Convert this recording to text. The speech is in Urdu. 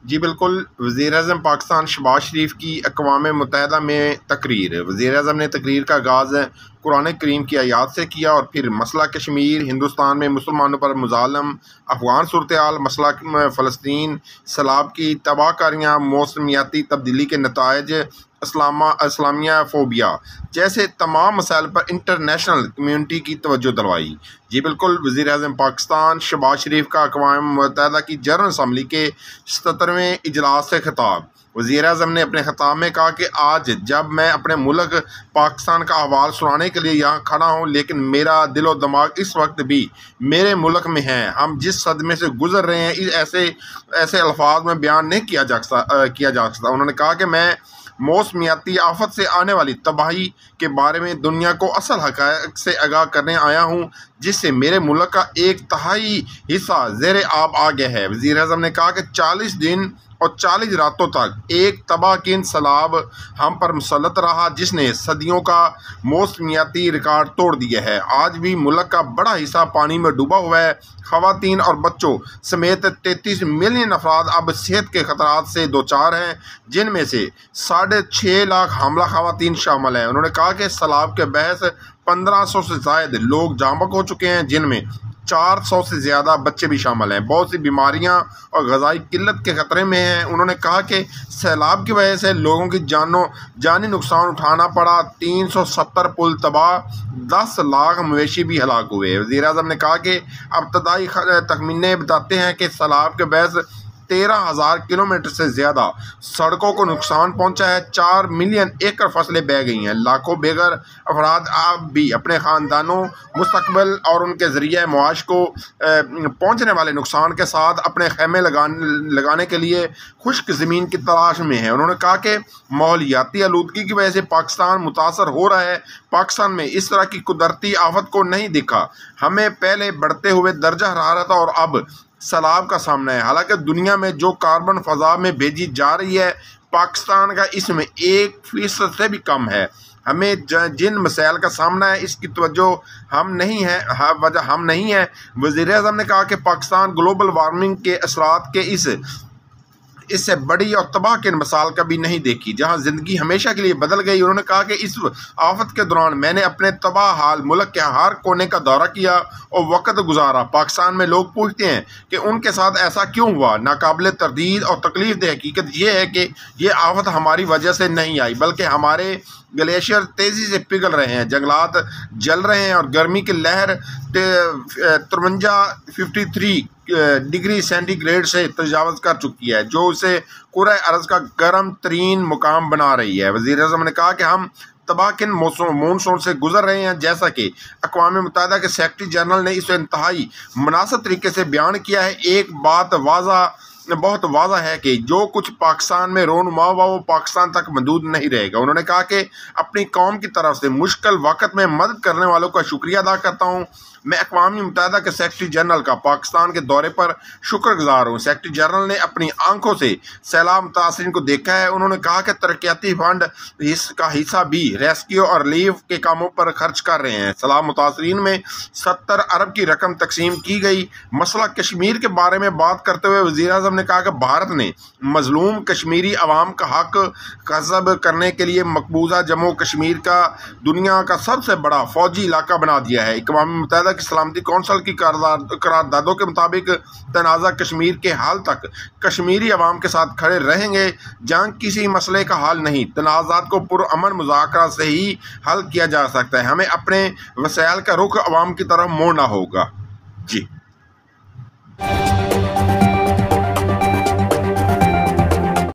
جی بالکل، وزیر اعظم پاکستان شہباز شریف کی اقوام متحدہ میں تقریر۔ وزیر اعظم نے تقریر کا آغاز قرآن کریم کی آیات سے کیا اور پھر مسئلہ کشمیر، ہندوستان میں مسلمانوں پر مظالم، افغان صورتحال، مسئلہ فلسطین، سیلاب کی تباہ کاریاں، موسمیاتی تبدیلی کے نتائج، اسلامیہ فوبیا جیسے تمام مسائل پر انٹرنیشنل کمیونٹی کی توجہ دلوائی۔ جی بالکل، وزیر اعظم پاکستان شہباز شریف کا اقوام متحدہ کی جنرل اسمبلی کے 77ویں اجلاس سے خطاب۔ وزیر اعظم نے اپنے خطاب میں کہا کہ آج جب میں اپنے ملک پاکستان کا احوال سنانے کے لیے یہاں کھڑا ہوں، لیکن میرا دل و دماغ اس وقت بھی میرے ملک میں ہے۔ ہم جس صدمے سے گزر رہے ہیں ایسے الفاظ میں بیان نہیں کیا جا سکتا۔ انہوں نے کہا کہ میں موسمیاتی آفت سے آنے والی تباہی کے بارے میں دنیا کو اصل حقائق سے آگاہ کرنے آیا ہوں، جس سے میرے ملک کا 1/3 حصہ زیر آب آ گیا ہے۔ وزیر اعظم نے کہا کہ 40 دن اور 40 راتوں تک ایک تباہ کن سیلاب ہم پر مسلط رہا، جس نے صدیوں کا موسمیاتی ریکارڈ توڑ دیا ہے۔ آج بھی ملک کا بڑا حصہ پانی میں ڈوبا ہوا ہے۔ خواتین اور بچوں سمیت 33 ملین افراد اب صحت کے خطرات سے دوچار ہیں، جن میں سے 6.5 لاکھ حاملہ خواتین شامل ہیں۔ انہوں نے کہا کہ سیلاب کے باعث 1500 سے زائد لوگ جاں بحق ہو چکے ہیں، جن میں 400 سے زیادہ بچے بھی شامل ہیں۔ بہت سی بیماریاں اور غذائی قلت کے خطرے میں ہیں۔ انہوں نے کہا کہ سیلاب کی وجہ سے لوگوں کی جانی نقصان اٹھانا پڑا، 370 پل تباہ، 10 لاکھ مویشی بھی ہلاک ہوئے۔ وزیر اعظم نے کہا کہ ابتدائی تخمینے بتاتے ہیں کہ سیلاب کے باعث 13,000 کلومیٹر سے زیادہ سڑکوں کو نقصان پہنچا ہے، 4 ملین ایکڑ فصلیں بہہ گئی ہیں، لاکھوں بے گھر افراد اب بھی اپنے خاندانوں، مستقبل اور ان کے ذریعہ معاش کو پہنچنے والے نقصان کے ساتھ اپنے خیمے لگانے کے لیے خشک زمین کی تلاش میں ہیں۔ انہوں نے کہا کہ ماحولیاتی آلودگی کی وجہ سے پاکستان متاثر ہو رہا ہے۔ پاکستان میں اس طرح کی قدرتی آفت کو نہیں دیکھا۔ ہمیں پہلے بڑھتے ہوئے درجہ حرارت اور اب سیلاب کا سامنا ہے۔ حالانکہ دنیا میں جو کاربن فضا میں بھیجی جا رہی ہے، پاکستان کا اس میں 1% سے بھی کم ہے۔ ہمیں جن مسائل کا سامنا ہے، اس کی توجہ ہم نہیں ہے۔ وزیر اعظم نے کہا کہ پاکستان گلوبل وارمنگ کے اثرات کے اس سے بڑی اور تباہ کن مثال کبھی نہیں دیکھی، جہاں زندگی ہمیشہ کے لیے بدل گئی۔ انہوں نے کہا کہ اس آفت کے دوران میں نے اپنے تباہ حال ملک کے ہر کونے کا دورہ کیا اور وقت گزارا۔ پاکستان میں لوگ پوچھتے ہیں کہ ان کے ساتھ ایسا کیوں ہوا۔ ناقابل تردید اور تکلیف دہ حقیقت یہ ہے کہ یہ آفت ہماری وجہ سے نہیں آئی، بلکہ ہمارے گلیشیئر تیزی سے پگھل رہے ہیں، جنگلات جل رہے ہیں اور گرمی کی لہر 53 ڈگری سینٹی گریڈ سے تجاوز کر چکی ہے، جو اسے کرۂ ارض کا گرم ترین مقام بنا رہی ہے۔ وزیر اعظم نے کہا کہ ہم تباہ کن مونسون سے گزر رہے ہیں، جیسا کہ اقوام متحدہ کے سیکرٹری جنرل نے اسے انتہائی مناسب طریقے سے بیان کیا ہے۔ ایک بات بہت واضح ہے کہ جو کچھ پاکستان میں رونما ہوا وہ پاکستان تک محدود نہیں رہے گا۔ انہوں نے کہا کہ اپنی قوم کی طرف سے مشکل وقت میں مدد کرنے والوں کا شکریہ ادا کرتا ہوں۔ میں اقوام متحدہ کے سیکرٹری جنرل کا پاکستان کے دورے پر شکر گزار ہوں۔ سیکرٹری جنرل نے اپنی آنکھوں سے سیلاب متاثرین کو دیکھا ہے۔ انہوں نے کہا کہ ترقیاتی فنڈ کا حصہ بھی ریسکیو اور ریلیف کے کاموں پر خرچ کر رہے ہیں۔ سیلاب متاثرین میں 70 ارب کی رقم تقسیم کی گئی۔ مسئلہ کشمیر کے بارے میں بات کرتے ہوئے وزیر اعظم نے کہا کہ بھارت نے مظلوم کشمیری عوام کا حق قصب کرنے کے لیے مقبوضہ جموں کشمیر کا دنیا کا سب سے بڑا فوجی علاقہ بنا دیا ہے۔ اقوام متحدہ کی سلامتی کونسل کی قراردادوں کے مطابق تنازع کشمیر کے حل تک کشمیری عوام کے ساتھ کھڑے رہیں گے۔ جنگ کسی مسئلے کا حل نہیں، تنازعات کو پرامن مذاکرات سے ہی حل کیا جا سکتا ہے۔ ہمیں اپنے وسائل کا رخ عوام کی طرف موڑنا ہوگا۔ جی